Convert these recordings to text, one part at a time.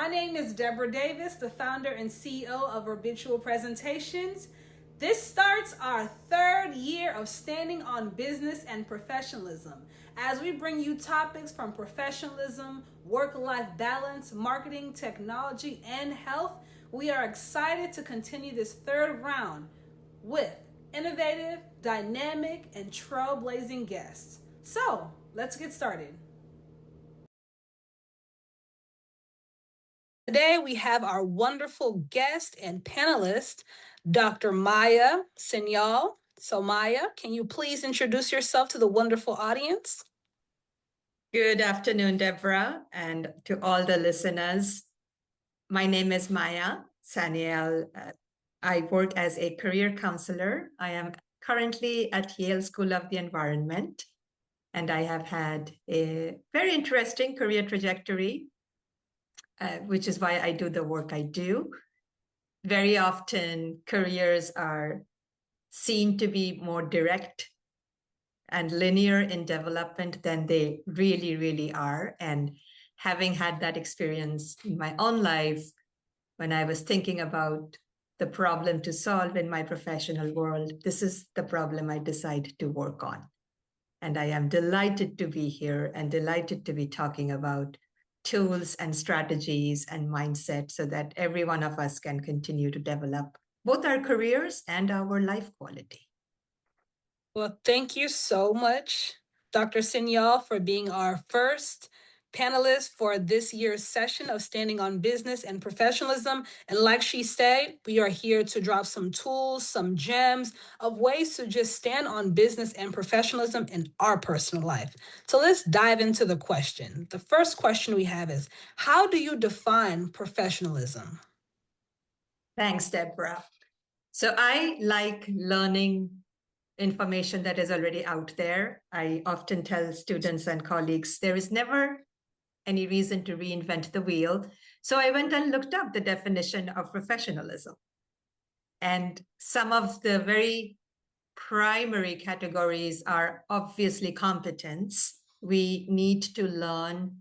My name is Deborah Davis, the founder and CEO of Habitual Presentations. This starts our third year of standing on business and professionalism as we bring you topics from professionalism, work-life balance, marketing, technology, and health. We are excited to continue this third round with innovative, dynamic, and trailblazing guests. So, let's get started. Today, we have our wonderful guest and panelist, Dr. Maya Sanyal. So, Maya, can you please introduce yourself to the wonderful audience? Good afternoon, Deborah, and to all the listeners. My name is Maya Sanyal. I work as a career counselor. I am currently at Yale School of the Environment, and I have had a very interesting career trajectory, which is why I do the work I do. Very often, careers are seen to be more direct and linear in development than they really, really are. And having had that experience in my own life, when I was thinking about the problem to solve in my professional world, this is the problem I decided to work on. And I am delighted to be here and delighted to be talking about tools and strategies and mindset so that every one of us can continue to develop both our careers and our life quality. Well, thank you so much, Dr. Sanyal, for being our first panelist for this year's session of Standing on Business and Professionalism. And like she said, we are here to drop some tools, some gems of ways to just stand on business and professionalism in our personal life. So let's dive into the question. The first question we have is, how do you define professionalism? Thanks, Deborah. So I like learning information that is already out there. I often tell students and colleagues, there is never any reason to reinvent the wheel. So I went and looked up the definition of professionalism. And some of the very primary categories are obviously competence. We need to learn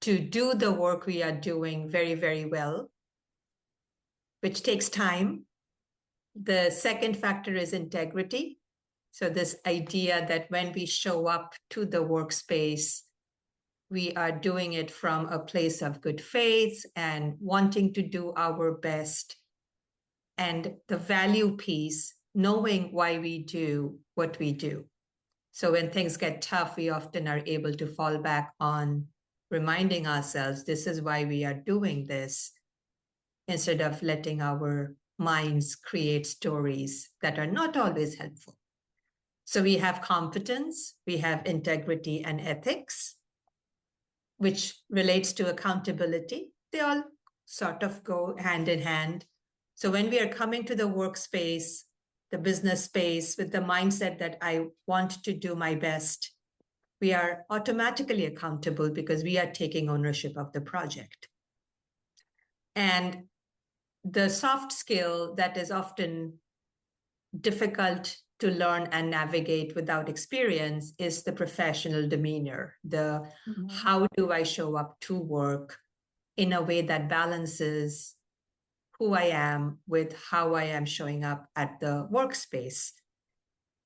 to do the work we are doing very, very well, which takes time. The second factor is integrity. So this idea that when we show up to the workspace, we are doing it from a place of good faith and wanting to do our best. And the value piece, knowing why we do what we do. So when things get tough, we often are able to fall back on reminding ourselves, this is why we are doing this, instead of letting our minds create stories that are not always helpful. So we have competence, we have integrity and ethics, which relates to accountability. They all sort of go hand in hand. So when we are coming to the workspace, the business space, with the mindset that I want to do my best, we are automatically accountable because we are taking ownership of the project. And the soft skill that is often difficult to learn and navigate without experience is the professional demeanor. How do I show up to work in a way that balances who I am with how I am showing up at the workspace.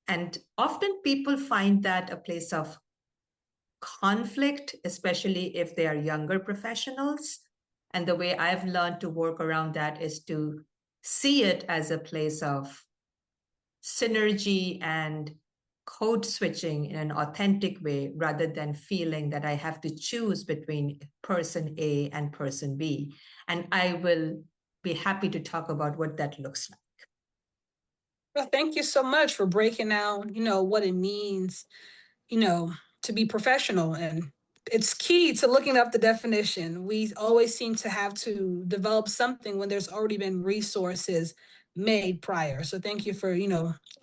And often people find that a place of conflict, especially if they are younger professionals. And the way I've learned to work around that is to see it as a place of synergy and code switching in an authentic way, rather than feeling that I have to choose between person A and person B. And I will be happy to talk about what that looks like. Well, thank you so much for breaking down, what it means, to be professional. And it's key to looking up the definition. We always seem to have to develop something when there's already been resources made prior. So thank you for,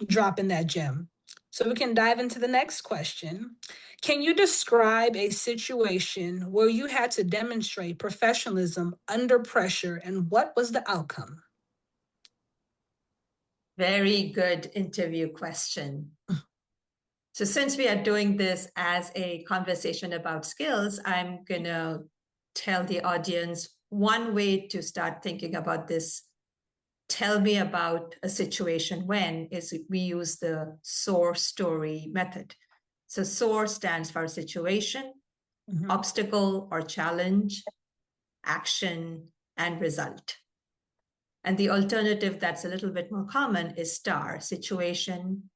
dropping that gem. So we can dive into the next question. Can you describe a situation where you had to demonstrate professionalism under pressure, and what was the outcome? Very good interview question. So since we are doing this as a conversation about skills, I'm going to tell the audience one way to start thinking about this, tell me about a situation when, is we use the SOAR story method. So SOAR stands for situation, obstacle or challenge, action, and result. And the alternative that's a little bit more common is STAR, situation,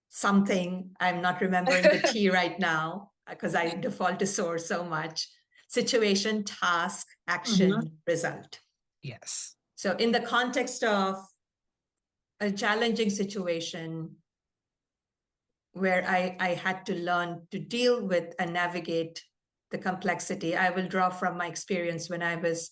something. I'm not remembering the T right now because I default to SOAR so much. Situation, task, action, result. Yes. So in the context of a challenging situation where I had to learn to deal with and navigate the complexity, I will draw from my experience when I was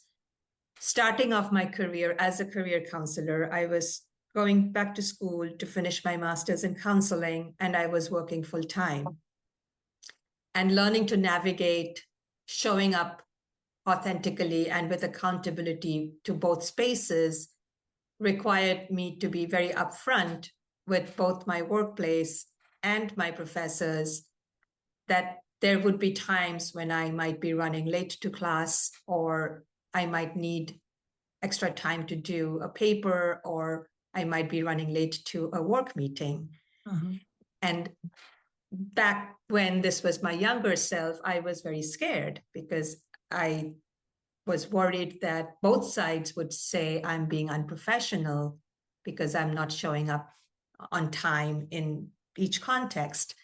starting off my career as a career counselor. I was going back to school to finish my master's in counseling, and I was working full time. And learning to navigate showing up authentically and with accountability to both spaces required me to be very upfront with both my workplace and my professors that there would be times when I might be running late to class, or I might need extra time to do a paper, or I might be running late to a work meeting. And back when this was my younger self, I was very scared because I was worried that both sides would say I'm being unprofessional because I'm not showing up on time in each context.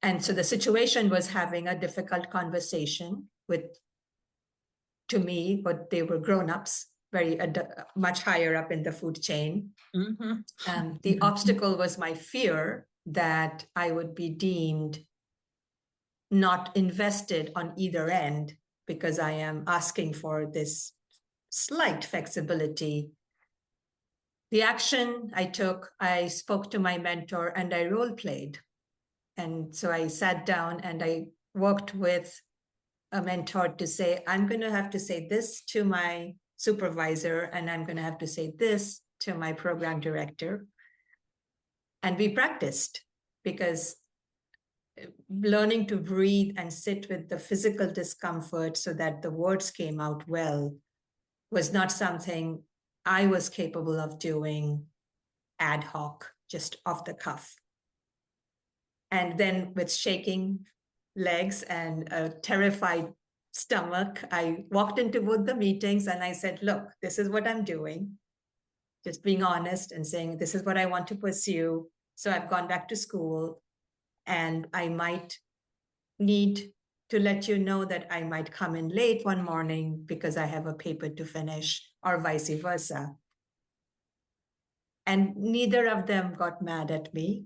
And so the situation was having a difficult conversation with, to me, but they were grown-ups, very much higher up in the food chain. The obstacle was my fear that I would be deemed not invested on either end because I am asking for this slight flexibility. The action I took, I spoke to my mentor and I role played. And so I sat down and I worked with a mentor to say, I'm going to have to say this to my supervisor, and I'm going to have to say this to my program director. And we practiced, because learning to breathe and sit with the physical discomfort so that the words came out well was not something I was capable of doing ad hoc, just off the cuff. And then with shaking legs and a terrified stomach, I walked into both the meetings and I said, look, this is what I'm doing. Just being honest and saying, this is what I want to pursue. So I've gone back to school, and I might need to let you know that I might come in late one morning because I have a paper to finish, or vice versa. And neither of them got mad at me.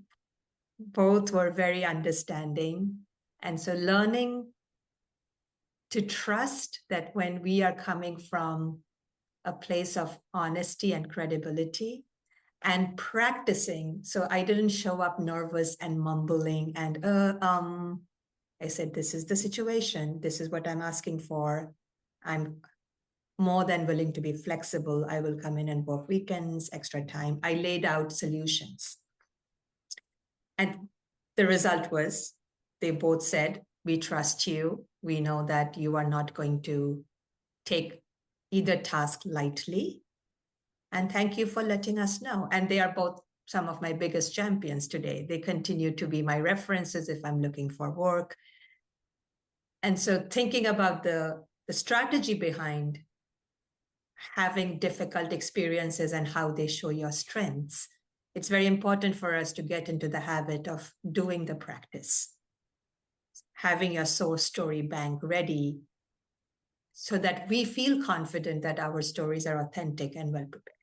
Both were very understanding. And so learning to trust that when we are coming from a place of honesty and credibility, and practicing. So I didn't show up nervous and mumbling and, I said, this is the situation. This is what I'm asking for. I'm more than willing to be flexible. I will come in and work weekends, extra time. I laid out solutions. And the result was they both said, we trust you. We know that you are not going to take either task lightly. And thank you for letting us know. And they are both some of my biggest champions today. They continue to be my references if I'm looking for work. And so thinking about the strategy behind having difficult experiences and how they show your strengths, it's very important for us to get into the habit of doing the practice, having your source story bank ready so that we feel confident that our stories are authentic and well prepared.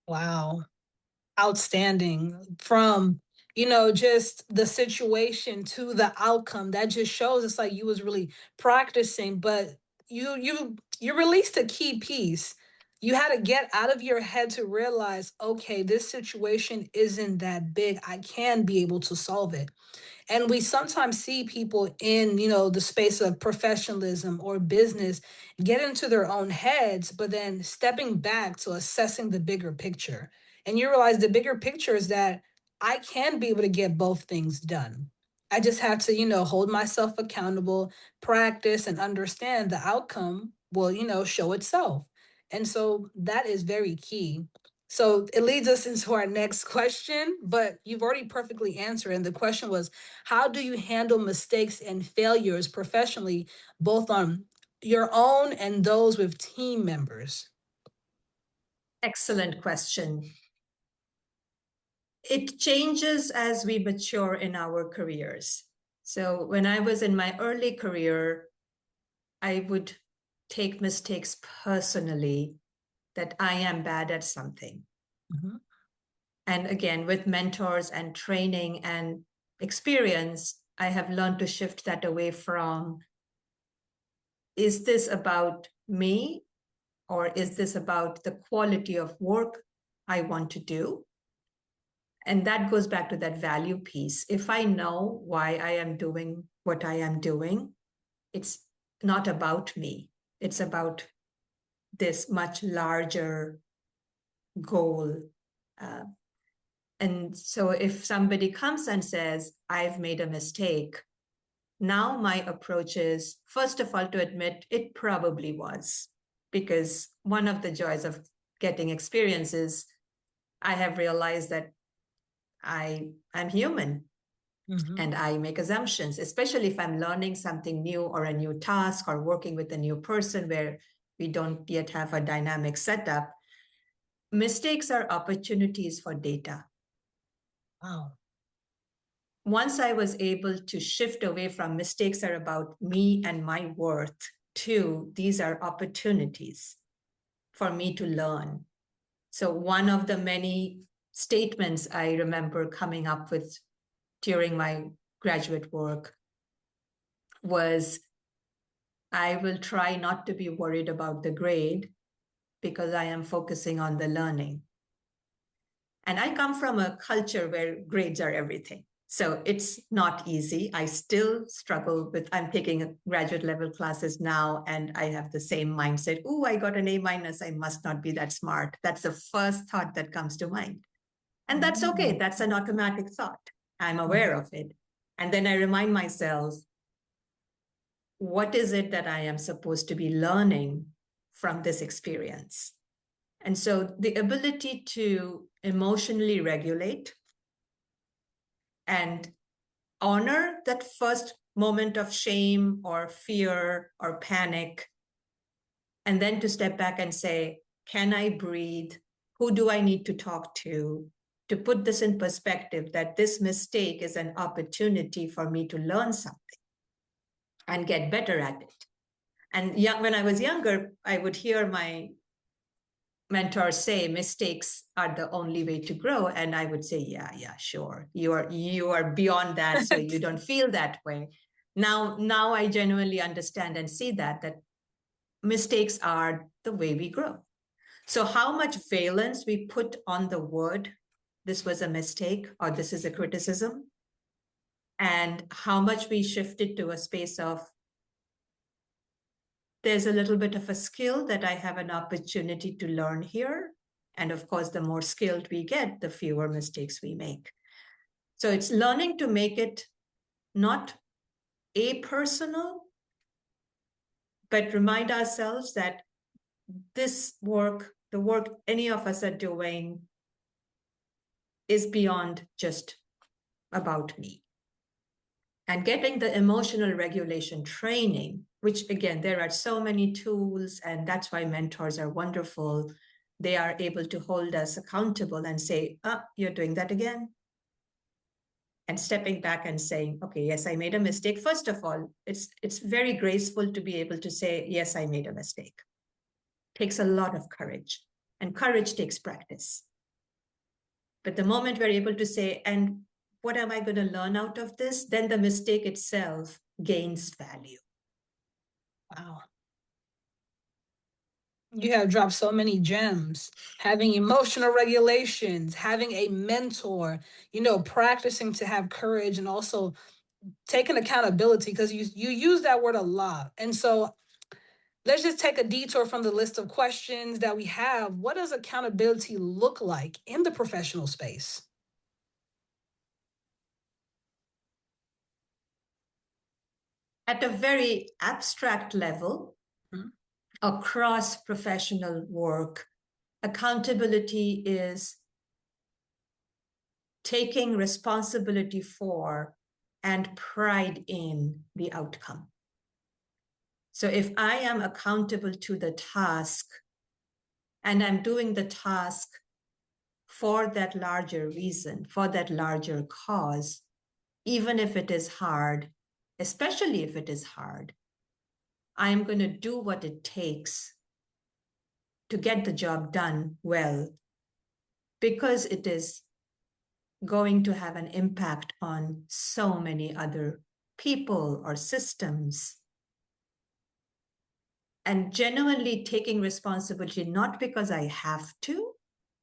Wow. Outstanding. From, just the situation to the outcome. That just shows it's like you was really practicing, but you released a key piece. You had to get out of your head to realize, okay, this situation isn't that big. I can be able to solve it. And we sometimes see people in, the space of professionalism or business get into their own heads, but then stepping back to assessing the bigger picture. And you realize the bigger picture is that I can be able to get both things done. I just have to, hold myself accountable, practice, and understand the outcome will, show itself. And so that is very key. So it leads us into our next question, but you've already perfectly answered. And the question was, how do you handle mistakes and failures professionally, both on your own and those with team members? Excellent question. It changes as we mature in our careers. So when I was in my early career, I would take mistakes personally, that I am bad at something. Mhm. And again, with mentors and training and experience, I have learned to shift that away from, is this about me, or is this about the quality of work I want to do? And that goes back to that value piece. If I know why I am doing what I am doing, it's not about me. It's about this much larger goal. Uh, and so if somebody comes and says, I've made a mistake, now my approach is, first of all, to admit it probably was. Because one of the joys of getting experience is I have realized that I'm human. Mhm. And I make assumptions, especially if I'm learning something new or a new task or working with a new person where we don't yet have a dynamic setup. Mistakes are opportunities for data. Wow. Once I was able to shift away from mistakes are about me and my worth to these are opportunities for me to learn. So one of the many statements I remember coming up with during my graduate work was, I will try not to be worried about the grade because I am focusing on the learning. And I come from a culture where grades are everything. So it's not easy. I still struggle with, I'm taking graduate level classes now, and I have the same mindset. Oh, I got an A minus. I must not be that smart. That's the first thought that comes to mind. And that's okay. That's an automatic thought. I'm aware of it. And then I remind myself, what is it that I am supposed to be learning from this experience? And so the ability to emotionally regulate and honor that first moment of shame or fear or panic, and then to step back and say, can I breathe? Who do I need to talk to put this in perspective, that this mistake is an opportunity for me to learn something and get better at it. And when I was younger, I would hear my mentors say mistakes are the only way to grow, and I would say, yeah, sure, you are beyond that, so you don't feel that way. Now I genuinely understand and see that mistakes are the way we grow. So how much valence we put on the word, this was a mistake or this is a criticism, and how much we shifted to a space of, there's a little bit of a skill that I have an opportunity to learn here. And of course, the more skilled we get, the fewer mistakes we make. So it's learning to make it not personal, but remind ourselves that this work, the work any of us are doing, is beyond just about me. And getting the emotional regulation training, which again, there are so many tools, and that's why mentors are wonderful. They are able to hold us accountable and say, oh, you're doing that again. And stepping back and saying, okay, yes, I made a mistake. First of all, it's very graceful to be able to say, yes, I made a mistake. It takes a lot of courage, and courage takes practice. But the moment we're able to say, and what am I going to learn out of this? Then the mistake itself gains value. Wow. You have dropped so many gems. Having emotional regulations, having a mentor, practicing to have courage, and also taking accountability, because you use that word a lot. And so let's just take a detour from the list of questions that we have. What does accountability look like in the professional space? At a very abstract level, across professional work, accountability is taking responsibility for and pride in the outcome. So if I am accountable to the task and I'm doing the task for that larger reason, for that larger cause, even if it is hard, especially if it is hard, I'm going to do what it takes to get the job done well, because it is going to have an impact on so many other people or systems. And genuinely taking responsibility, not because I have to,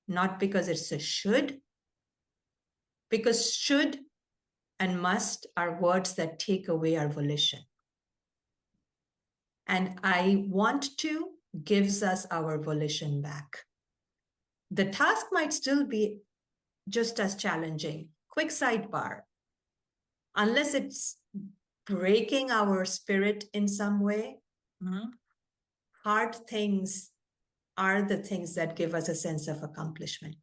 not because it's a should, because should and must are words that take away our volition. And I want to gives us our volition back. The task might still be just as challenging. Quick sidebar. Unless it's breaking our spirit in some way, hard things are the things that give us a sense of accomplishment.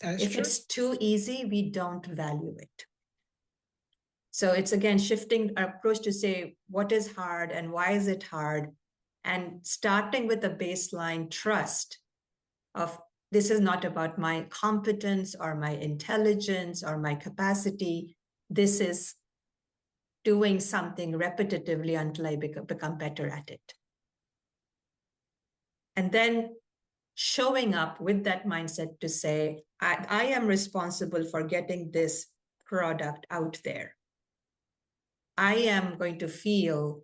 If it's too easy, we don't value it. So it's again shifting our approach to say, what is hard and why is it hard? And starting with a baseline trust of this is not about my competence or my intelligence or my capacity. This is doing something repetitively until I become better at it. And then showing up with that mindset to say, I am responsible for getting this product out there. I am going to feel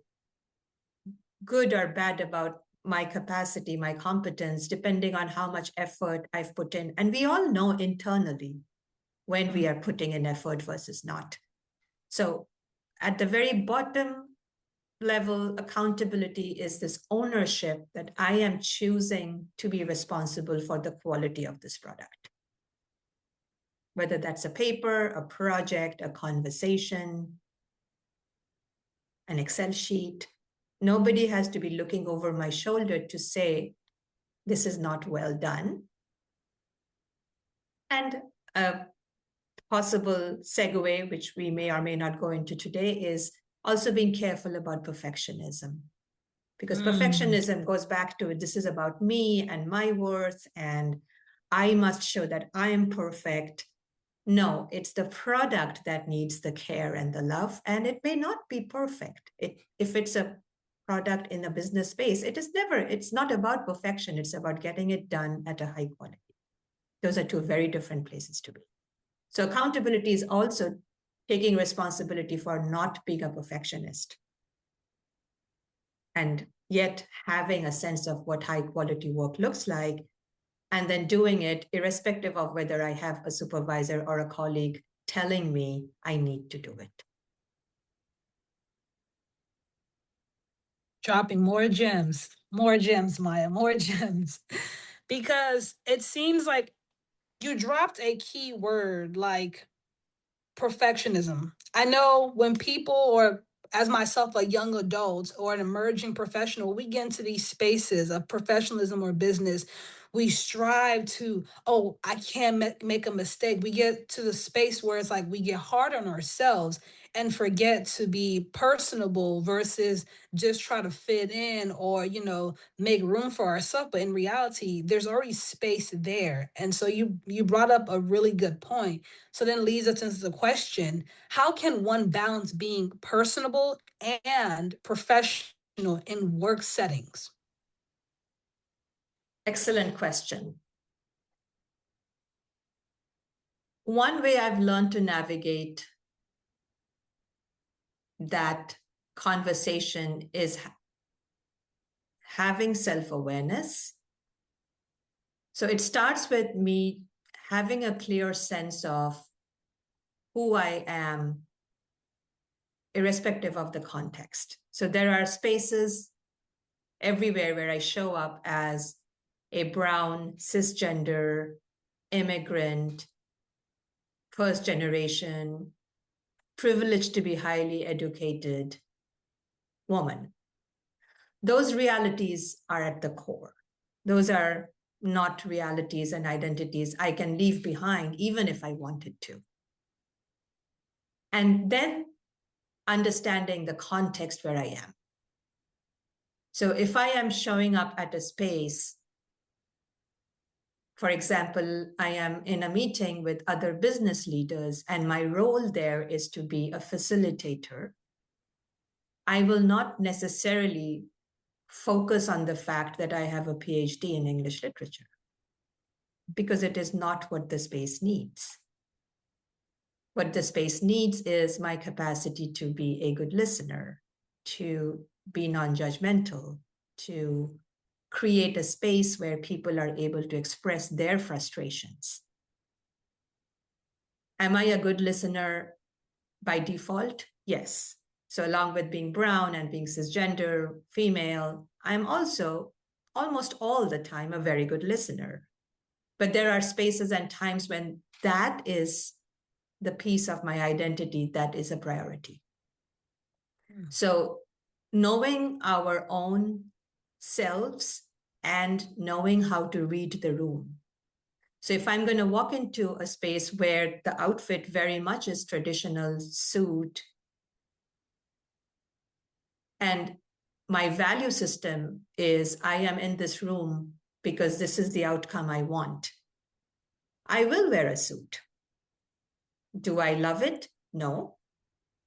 good or bad about my capacity, my competence, depending on how much effort I've put in. And we all know internally when we are putting in effort versus not. So at the very bottom level, accountability is this ownership that I am choosing to be responsible for the quality of this product. Whether that's a paper, a project, a conversation, an Excel sheet, nobody has to be looking over my shoulder to say, this is not well done. And a possible segue, which we may or may not go into today, is also being careful about perfectionism. Because perfectionism goes back to this is about me and my worth, and I must show that I am perfect. No, it's the product that needs the care and the love, and it may not be perfect. If it's a product in a business space, it's not about perfection. It's about getting it done at a high quality. Those are two very different places to be. So accountability is also taking responsibility for not being a perfectionist, and yet having a sense of what high quality work looks like, and then doing it irrespective of whether I have a supervisor or a colleague telling me I need to do it. Dropping more gems, Maya, more gems. Because it seems like you dropped a key word like perfectionism. I know when people, or as myself, like young adults or an emerging professional, we get into these spaces of professionalism or business, we strive to, oh, I can't make a mistake. We get to the space where it's like we get hard on ourselves and forget to be personable versus just try to fit in or, make room for ourselves. But in reality, there's already space there. And so you brought up a really good point. So then leads us into the question, how can one balance being personable and professional in work settings? Excellent question. One way I've learned to navigate that conversation is having self-awareness. So it starts with me having a clear sense of who I am, irrespective of the context. So there are spaces everywhere where I show up as a brown, cisgender, immigrant, first generation, privileged to be highly educated, woman. Those realities are at the core. Those are not realities and identities I can leave behind even if I wanted to. And then understanding the context where I am. So if I am showing up at a space, for example, I am in a meeting with other business leaders and my role there is to be a facilitator, I will not necessarily focus on the fact that I have a Ph.D. in English literature, because it is not what the space needs. What the space needs is my capacity to be a good listener, to be non-judgmental, to create a space where people are able to express their frustrations. Am I a good listener by default? Yes. So along with being brown and being cisgender, female, I'm also almost all the time a very good listener. But there are spaces and times when that is the piece of my identity that is a priority. So knowing our own selves and knowing how to read the room. So if I'm going to walk into a space where the outfit very much is traditional suit, and my value system is I am in this room because this is the outcome I want, I will wear a suit. Do I love it? No.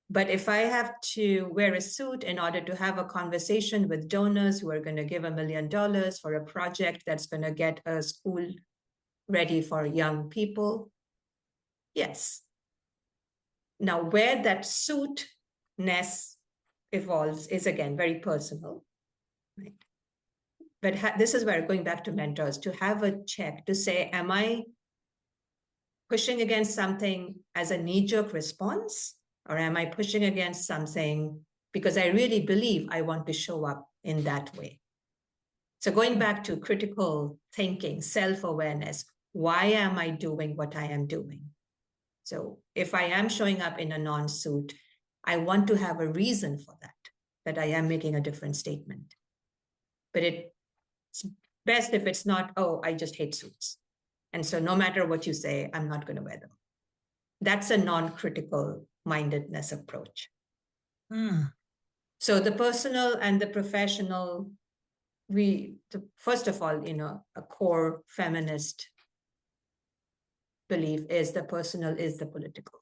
But if I have to wear a suit in order to have a conversation with donors who are going to give $1 million for a project that's going to get a school ready for young people, yes. Now, where that suitness evolves is, again, very personal. Right? But this is where, going back to mentors, to have a check to say, am I pushing against something as a knee-jerk response? Or am I pushing against something because I really believe I want to show up in that way? So going back to critical thinking, self-awareness, why am I doing what I am doing? So if I am showing up in a non-suit, I want to have a reason for that I am making a different statement. But it's best if it's not, oh, I just hate suits. And so no matter what you say, I'm not going to wear them. That's a non-critical mindedness approach. So the personal and the professional, first of all, a core feminist belief is the personal is the political.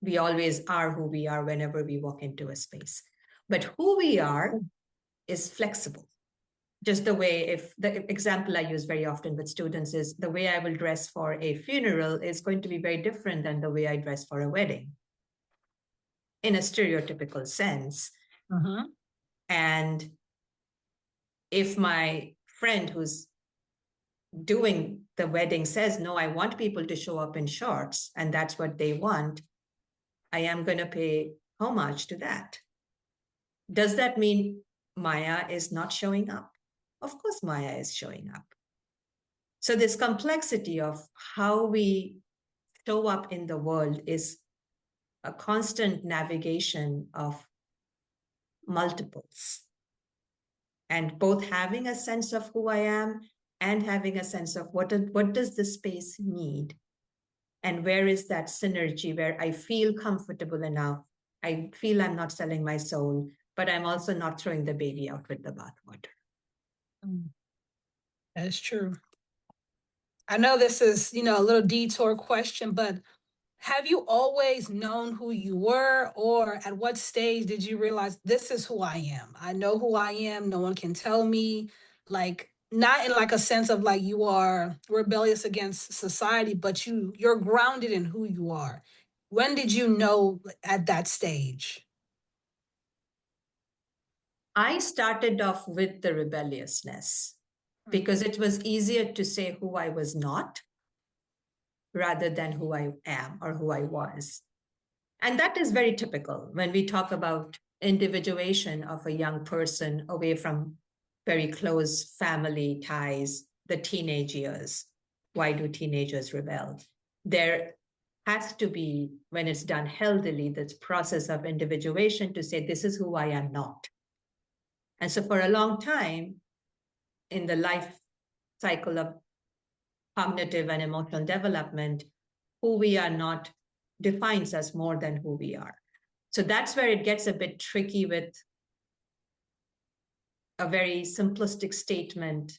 We always are who we are whenever we walk into a space. But who we are is flexible. Just the way, if the example I use very often with students is the way I will dress for a funeral is going to be very different than the way I dress for a wedding in a stereotypical sense. And if my friend who's doing the wedding says, no, I want people to show up in shorts, and that's what they want, I am going to pay homage to that. Does that mean Maya is not showing up? Of course, Maya is showing up. So this complexity of how we show up in the world is a constant navigation of multiples. And both having a sense of who I am and having a sense of what does the space need? And where is that synergy where I feel comfortable enough? I feel I'm not selling my soul, but I'm also not throwing the baby out with the bathwater. That's true. I know this is, a little detour question, but have you always known who you were, or at what stage did you realize this is who I am? I know who I am. No one can tell me, like, not in like a sense of like you are rebellious against society, but you're grounded in who you are. When did you know at that stage? I started off with the rebelliousness because it was easier to say who I was not rather than who I am or who I was. And that is very typical when we talk about individuation of a young person away from very close family ties, the teenage years. Why do teenagers rebel? Their has to be, when it's done healthily, this process of individuation to say, this is who I am not. And so for a long time in the life cycle of cognitive and emotional development, who we are not defines us more than who we are. So that's where it gets a bit tricky with a very simplistic statement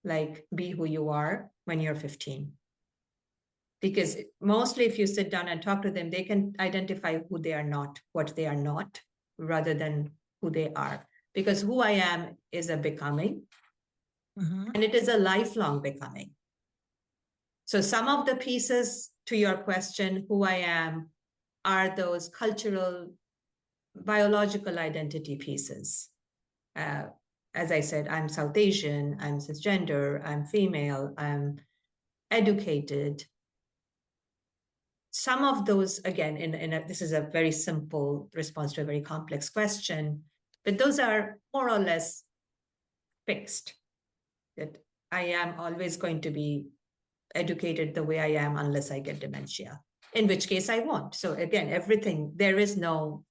like be who you are when you're 15. Because mostly if you sit down and talk to them, they can identify who they are not, what they are not, rather than who they are. Because who I am is a becoming, and it is a lifelong becoming. So some of the pieces to your question, who I am, are those cultural, biological identity pieces. As I said, I'm South Asian, I'm cisgender, I'm female, I'm educated. Some of those, again, this is a very simple response to a very complex question, but those are more or less fixed. That I am always going to be educated the way I am unless I get dementia, in which case I won't. So again, everything, there is no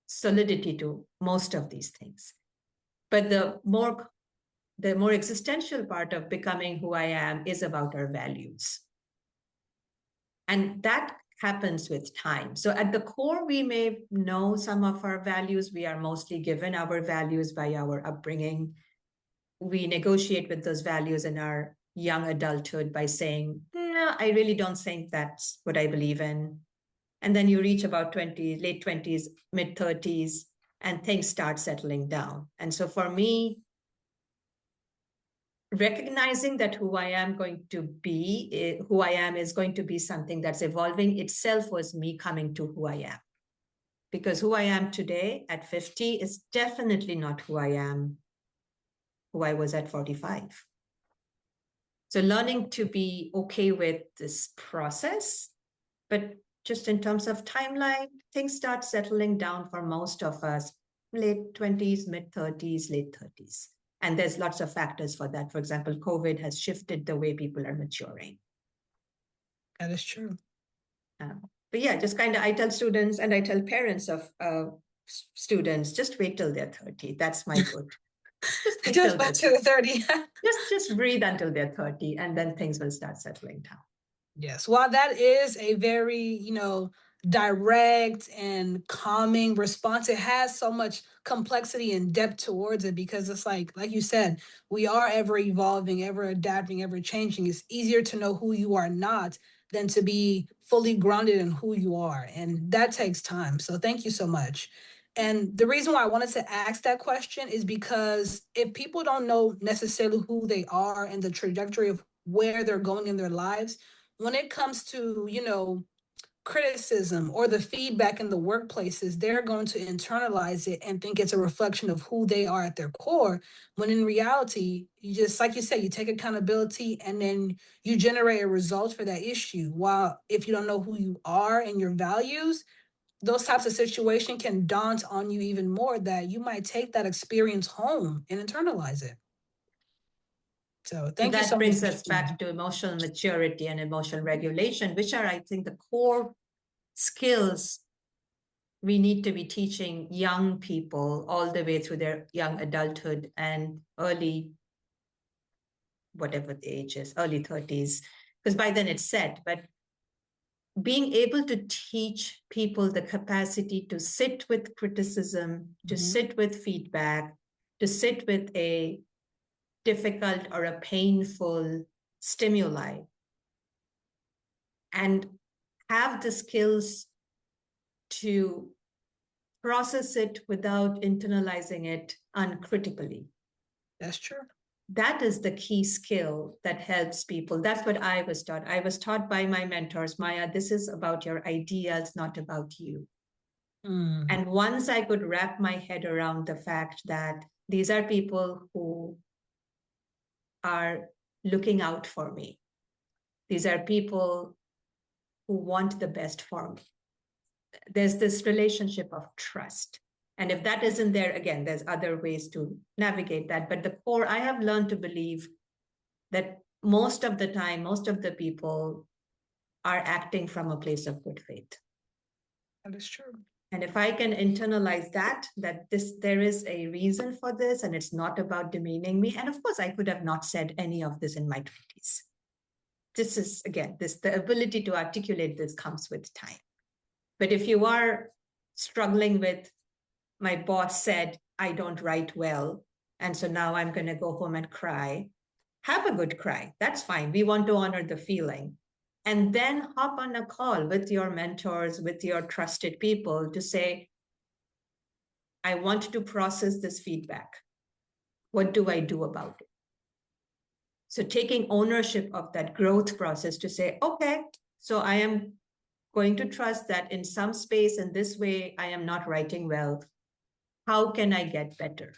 solidity to most of these things. But the more existential part of becoming who I am is about our values. And that happens with time. So at the core, we may know some of our values. We are mostly given our values by our upbringing. We negotiate with those values in our young adulthood by saying, no, I really don't think that's what I believe in. And then you reach about 20, late 20s, mid 30s, and things start settling down. And so for me, recognizing that who I am is going to be something that's evolving itself was me coming to who I am. Because who I am today at 50 is definitely not who I was at 45. So learning to be okay with this process, but just in terms of timeline, things start settling down for most of us, late 20s, mid 30s, late 30s. And there's lots of factors for that. For example, COVID has shifted the way people are maturing. That is true. But yeah, just kind of, I tell students and I tell parents of students, just wait till they're 30. That's my good. Just wait till 30. just breathe until they're 30, and then things will start settling down. Yes. While that is a very, direct and calming response, it has so much complexity and depth towards it because it's like you said, we are ever evolving, ever adapting, ever changing. It's easier to know who you are not than to be fully grounded in who you are. And that takes time. So thank you so much. And the reason why I wanted to ask that question is because if people don't know necessarily who they are and the trajectory of where they're going in their lives, when it comes to, criticism or the feedback in the workplaces, they're going to internalize it and think it's a reflection of who they are at their core. When in reality, you just, like you said, you take accountability and then you generate a result for that issue. While if you don't know who you are and your values, those types of situations can daunt on you even more that you might take that experience home and internalize it. So thank you so much. That brings us back to emotional maturity and emotional regulation, which are, I think, the core skills we need to be teaching young people all the way through their young adulthood and early, whatever the age is, early 30s, because by then it's set. But being able to teach people the capacity to sit with criticism, to sit with feedback, to sit with a difficult or a painful stimuli, and have the skills to process it without internalizing it uncritically. That's true. That is the key skill that helps people. That's what I was taught. I was taught by my mentors, Maya, this is about your ideas, not about you. And once I could wrap my head around the fact that these are people who are looking out for me, these are people who want the best for me, there's this relationship of trust. And if that isn't there, again, there's other ways to navigate that. But the core, I have learned to believe that most of the time, most of the people are acting from a place of good faith. That is true. And if I can internalize that there is a reason for this, and it's not about demeaning me. And of course, I could have not said any of this in my 20s. This is, again, the ability to articulate this comes with time. But if you are struggling with, my boss said, I don't write well, and so now I'm going to go home and cry, have a good cry. That's fine. We want to honor the feeling. And then hop on a call with your mentors, with your trusted people to say, I want to process this feedback. What do I do about it? So taking ownership of that growth process to say, okay, so I am going to trust that in some space, in this way, I am not writing well. How can I get better?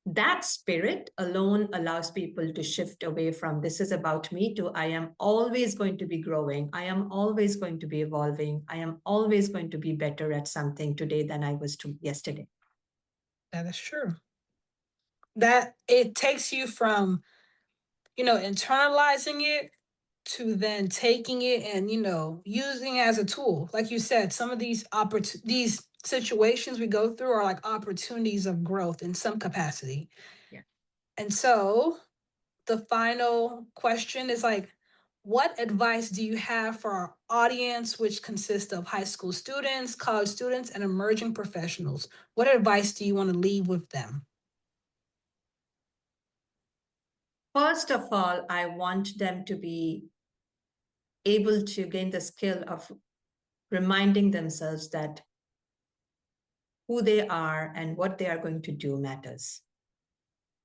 That spirit alone allows people to shift away from this is about me to I am always going to be growing. I am always going to be evolving. I am always going to be better at something today than I was yesterday. That is true. That it takes you from, internalizing it to then taking it and, using it as a tool. Like you said, some of these situations we go through are like opportunities of growth in some capacity. Yeah. And so the final question is like, what advice do you have for our audience, which consists of high school students, college students, and emerging professionals? What advice do you want to leave with them? First of all, I want them to be able to gain the skill of reminding themselves that who they are and what they are going to do matters.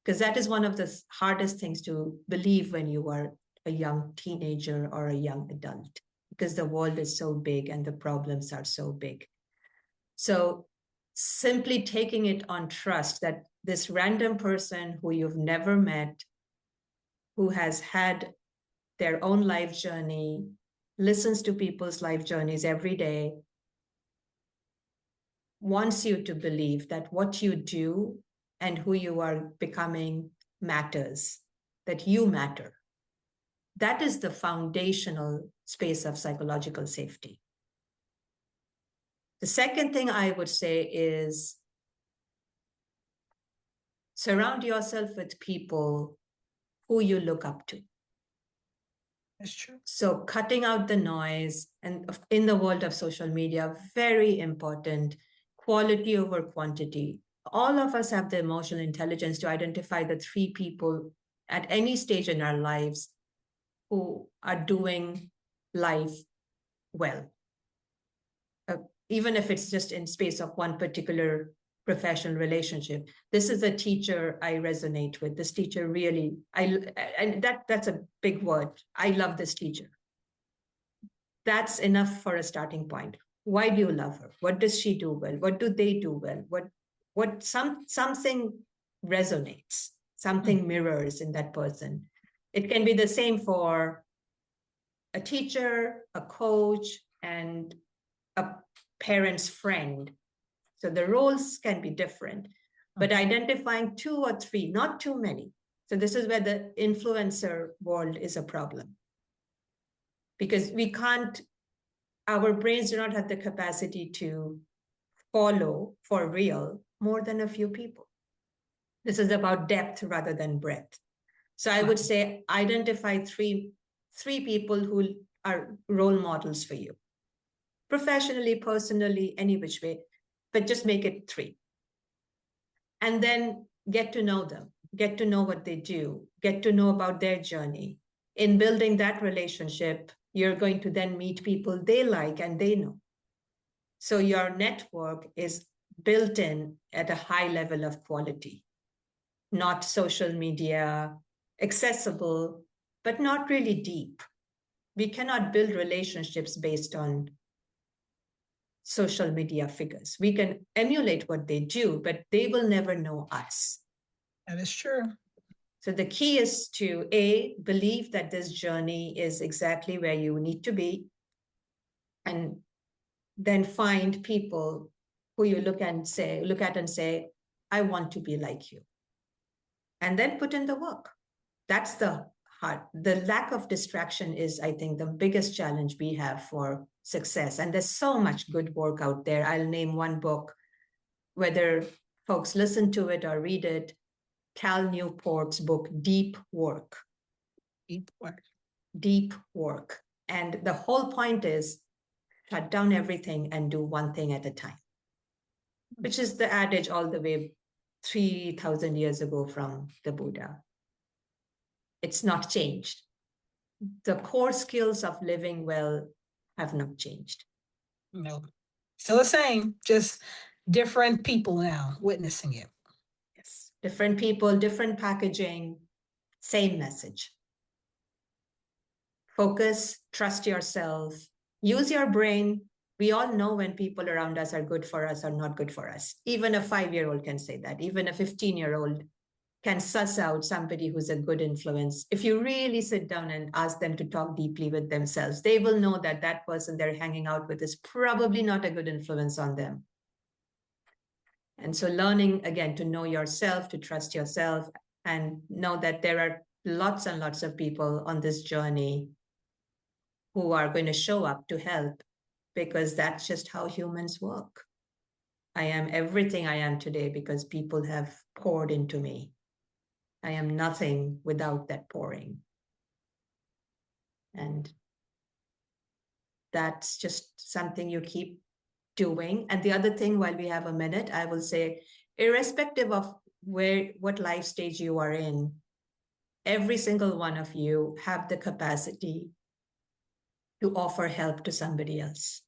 Because that is one of the hardest things to believe when you are a young teenager or a young adult, because the world is so big and the problems are so big. So simply taking it on trust that this random person who you've never met, who has had their own life journey, listens to people's life journeys every day, wants you to believe that what you do and who you are becoming matters, that you matter. That is the foundational space of psychological safety. The second thing I would say is surround yourself with people who you look up to. That's true. So cutting out the noise, and in the world of social media, very important, quality over quantity. All of us have the emotional intelligence to identify the 3 people at any stage in our lives who are doing life well. Even if it's just in space of one particular professional relationship. This is a teacher I resonate with. This teacher really, and that's a big word. I love this teacher. That's enough for a starting point. Why do you love her? What does she do well? What do they do well? Something resonates, something mirrors in that person. It can be the same for a teacher, a coach, and a parent's friend. So the roles can be different, but identifying 2 or 3, not too many. So this is where the influencer world is a problem. Because our brains do not have the capacity to follow for real more than a few people. This is about depth rather than breadth. So I would say identify three people who are role models for you. Professionally, personally, any which way, but just make it 3. And then get to know them, get to know what they do, get to know about their journey. In building that relationship, you're going to then meet people they like and they know. So your network is built in at a high level of quality, not social media, accessible, but not really deep. We cannot build relationships based on social media figures. We can emulate what they do, but they will never know us. That is true. So the key is to believe that this journey is exactly where you need to be, and then find people who you look at and say, I want to be like you. And then put in the work. That's the hard. The lack of distraction is, I think, the biggest challenge we have for success. And there's so much good work out there. I'll name one book, whether folks listen to it or read it, Cal Newport's book, Deep Work. Deep work. Deep work. And the whole point is shut down everything and do one thing at a time, which is the adage all the way 3,000 years ago from the Buddha. It's not changed. The core skills of living well have not changed. No, still the same, just different people now witnessing it. Yes. Different people, different packaging, same message. Focus, trust yourself, use your brain. We all know when people around us are good for us or not good for us. Even a 5-year-old can say that. Even a 15-year-old can suss out somebody who's a good influence. If you really sit down and ask them to talk deeply with themselves, they will know that that person they're hanging out with is probably not a good influence on them. And so learning, again, to know yourself, to trust yourself, and know that there are lots and lots of people on this journey who are going to show up to help, because that's just how humans work. I am everything I am today because people have poured into me. I am nothing without that pouring. And that's just something you keep doing. And the other thing, while we have a minute, I will say, irrespective of what life stage you are in, every single one of you have the capacity to offer help to somebody else.